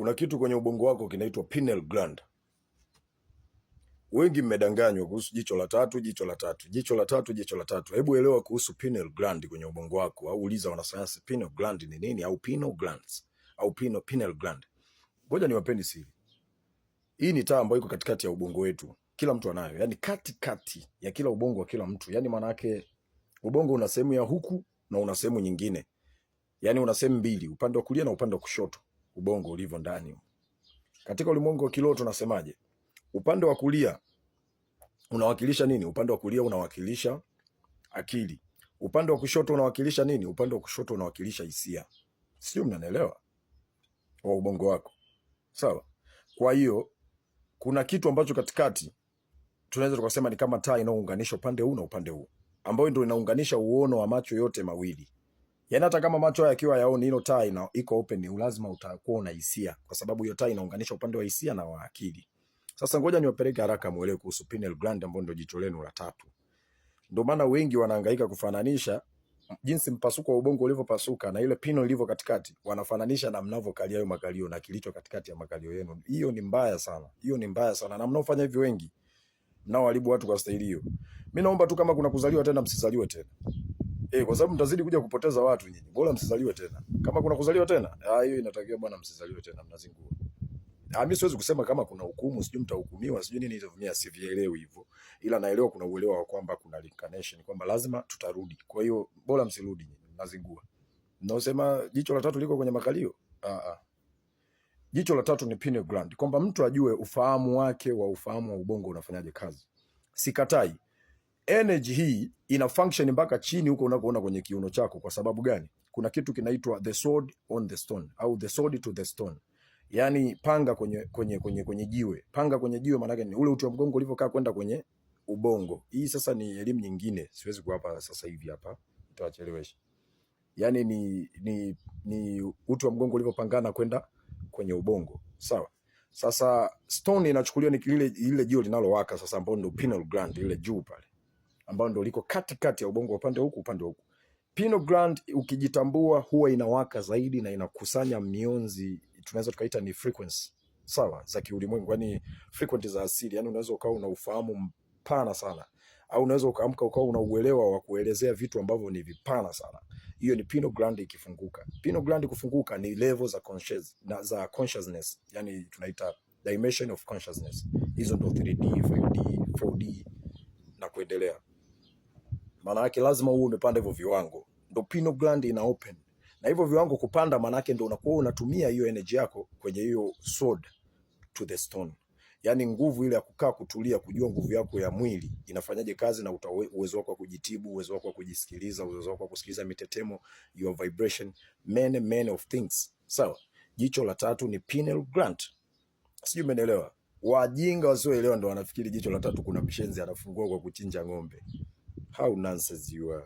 Kuna kitu kwenye ubongo wako kinaitwa pineal gland. Wengi mmedanganywa kuhusu jicho la tatu, jicho la tatu, jicho la tatu, jicho la tatu. Hebu elewa kuhusu pineal gland kwenye ubongo wako, au uliza wanasayansi pineal gland ni nini, au pineal glands, au pineal gland. Ngoja niwapeni siri. Hii ni taa ambayo iko katikati ya ubongo wetu. Kila mtu anayo. Yaani katikati ya kila ubongo wa kila mtu. Yaani maana yake ubongo una sehemu ya huku na una sehemu nyingine. Yaani una sehemu mbili, upande wa kulia na upande wa kushoto. Ubongo ulivyo ndani. Katika ulimwengu wa kiroho tunasemaje? Upande wa kulia unawakilisha nini? Upande wa kulia unawakilisha akili. Upande wa kushoto unawakilisha nini? Upande wa kushoto unawakilisha hisia. Sio, mnanielewa? Wa ubongo wako. Sawa? Kwa hiyo kuna kitu ambacho katikati tunaweza tukasema ni kama taa inayounganisha upande huu na upande huu, ambayo ndio inaunganisha uono wa macho yote mawili. Yaani hata kama macho haya yakiwa yaoni, hilo taa iko open, ni lazima utakuwa na hisia, kwa sababu hiyo taa inaunganisha upande wa hisia na wa akili. Sasa ngoja niwapeleke haraka muelewe kuhusu pineal gland, ambayo ndio jicho lenu la tatu. Ndio maana wengi wanahangaika kufananisha jinsi mpasuko wa ubongo ulivyopasuka na ile pineal ilivyo katikati, wanafananisha na mnavokalia hayo makalio na kilicho katikati ya makalio yenu. Hiyo ni mbaya sana. Hiyo ni mbaya sana. Na mnaofanya hivyo wengi nao haribu watu kwa staili hiyo. Mimi naomba tu kama kuna kuzaliwa tena, msizaliwe tena. Kwa sababu mtazidi kuja kupoteza watu nyinyi. Bora msizaliwe tena. Kama kuna kuzaliwa tena, hiyo inatakiwa bwana, msizaliwe tena, mnazingua. Mimi siwezi kusema kama kuna hukumu, sijui mtahukumiwa, sijui nini hivyo, mimi sivielewi hivyo. Ila naelewa kuna uelewa wa kwamba kuna reincarnation, kwamba lazima tutarudi. Kwa hiyo bora msirudi nyinyi, mnazingua. Mnaosema jicho la tatu liko kwenye makalio? Jicho la tatu ni pineal gland. Kwamba mtu ajue ufahamu wake wa ufahamu wa ubongo unafanyaje kazi. Sikatai. Energy hii ina function mpaka chini huko unakoona kwenye kiuno chako. Kwa sababu gani? Kuna kitu kinaitwa the sword on the stone, au the sword to the stone. Yaani panga kwenye jiwe. Panga kwenye jiwe maana yake ni ule uti wa mgongo ulivyokaa kwenda kwenye ubongo. Hii sasa ni elimu nyingine, siwezi kuwapa sasa hivi hapa, nitawachelewesha. Yaani ni uti wa mgongo ulivyopangana kwenda kwenye ubongo. Sawa? Sasa stone inachukuliwa ni ile jiwe linalowaka sasa, ambao ndio pineal gland, ile juu pale, ambao ndio liko katikati ya ubongo, upande huku upande huku. Pineal gland ukijitambua huwa inawaka zaidi na inakusanya mionzi, tunaweza tukaita ni frequency, sawa, za kiulimwengu, yani frequency za asili. Yani unaweza ukawa una ufahamu mpana sana, au unaweza ukaamka ukawa una uelewa wa kuelezea vitu ambavyo ni vipana sana. Hiyo ni pineal gland ikifunguka. Pineal gland kufunguka ni level za consciousness, yani tunaita dimension of consciousness. Hizo ndo 3D, 5D, 4D na kuendelea. Maana yake lazima uwe umepanda hivyo viwango, ndo pineal gland ina open. Na hivyo viwango kupanda, maana yake ndo unakuwa unatumia hiyo energy yako kwenye hiyo sword to the stone. Yaani nguvu ile ya kukaa kutulia, kujua nguvu yako ya mwili inafanyaje kazi, na uwezo wako wa kujitibu, uwezo wako wa kujisikiliza, uwezo wako wa kusikiliza mitetemo, your vibration, many of things. Sawa? Jicho la tatu ni pineal gland. Sijui umeelewa? Wajinga wasioelewa ndo wanafikiri jicho la tatu kuna mshenzi anafungua kwa kuchinja ng'ombe. How nonsense you are.